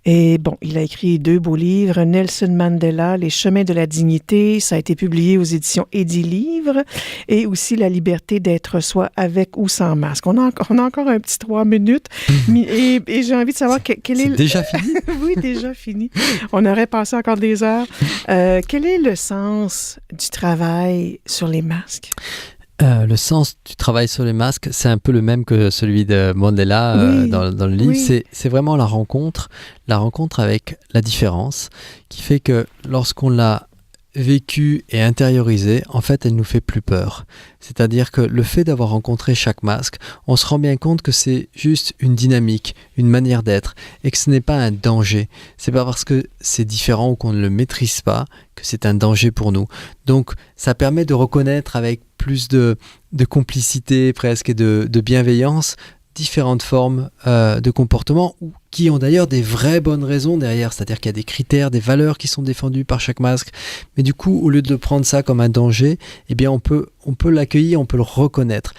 Et bon, il a écrit 2 beaux livres, Nelson Mandela, Les chemins de la dignité. Ça a été publié aux éditions Édilivre. Et aussi La liberté d'être soi avec ou sans masque. On a encore un petit 3 minutes. Et j'ai envie de savoir quel est... déjà fini? Oui, déjà fini. On aurait passé encore des heures. Quel est le sens du travail sur les masques? Le sens du travail sur les masques, c'est un peu le même que celui de Mandela Oui, dans le livre. oui. C'est vraiment la rencontre avec la différence, qui fait que lorsqu'on l'a vécue et intériorisée, en fait, elle nous fait plus peur. C'est-à-dire que le fait d'avoir rencontré chaque masque, on se rend bien compte que c'est juste une dynamique, une manière d'être, et que ce n'est pas un danger. C'est pas parce que c'est différent ou qu'on ne le maîtrise pas que c'est un danger pour nous. Donc, ça permet de reconnaître avec plus de complicité presque et de bienveillance différentes formes de comportement qui ont d'ailleurs des vraies bonnes raisons derrière, c'est-à-dire qu'il y a des critères, des valeurs qui sont défendues par chaque masque, mais du coup, au lieu de prendre ça comme un danger, eh bien on peut l'accueillir, on peut le reconnaître.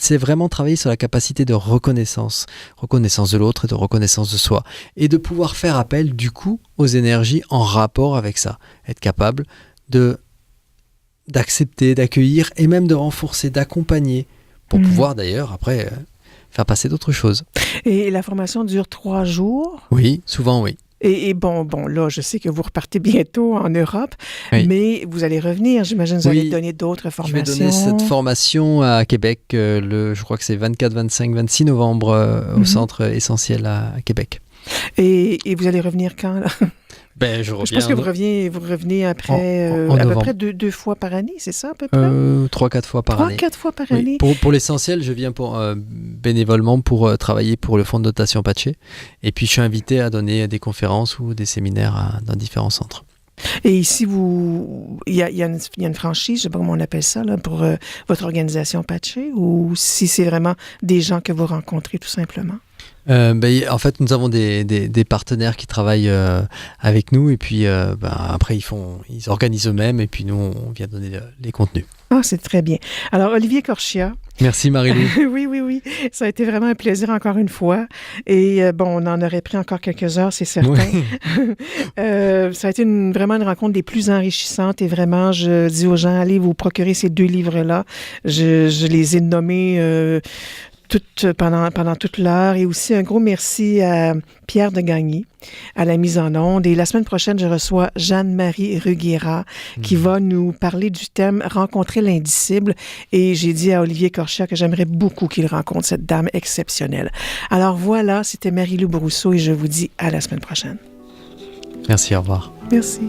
C'est vraiment travailler sur la capacité de reconnaissance de l'autre et de reconnaissance de soi, et de pouvoir faire appel du coup aux énergies en rapport avec ça, être capable d'accepter, d'accueillir et même de renforcer, d'accompagner, pour pouvoir d'ailleurs après faire passer d'autres choses. Et la formation dure 3 jours? Oui, souvent oui. Et bon, là, je sais que vous repartez bientôt en Europe, Oui. mais vous allez revenir, j'imagine, vous Oui. allez donner d'autres Je formations. vais donner cette formation à Québec, je crois que c'est 24, 25, 26 novembre au centre essentiel à Québec. Et vous allez revenir quand, là? Ben, je reviens. Je pense que vous revenez après, en à peu novembre. près 2 fois par année, c'est ça, à peu près? 3-4 fois par année. 3-4 fois par Oui. année? Pour l'essentiel, je viens bénévolement pour travailler pour le fonds de dotation Apache. Et puis, je suis invité à donner des conférences ou des séminaires dans différents centres. Et ici, il y a une franchise, je ne sais pas comment on appelle ça, là, pour votre organisation Apache, ou si c'est vraiment des gens que vous rencontrez tout simplement? En fait, nous avons des partenaires qui travaillent avec nous, et puis après ils organisent eux-mêmes, et puis nous on vient donner les contenus. Ah, c'est très bien. Alors, Olivier Corchia. Merci Marie-Lou. Oui. Ça a été vraiment un plaisir encore une fois. Et on en aurait pris encore quelques heures, c'est certain. Oui. Ça a été vraiment une rencontre des plus enrichissantes. Et vraiment, je dis aux gens, allez vous procurer ces 2 livres-là. Je les ai nommés pendant toute l'heure. Et aussi un gros merci à Pierre de Gagné à la mise en onde. Et la semaine prochaine, je reçois Jeanne-Marie Ruguera qui va nous parler du thème « Rencontrer l'indicible ». Et j'ai dit à Olivier Corchia que j'aimerais beaucoup qu'il rencontre cette dame exceptionnelle. Alors voilà, c'était Marie-Lou Brousseau et je vous dis à la semaine prochaine. Merci, au revoir. Merci.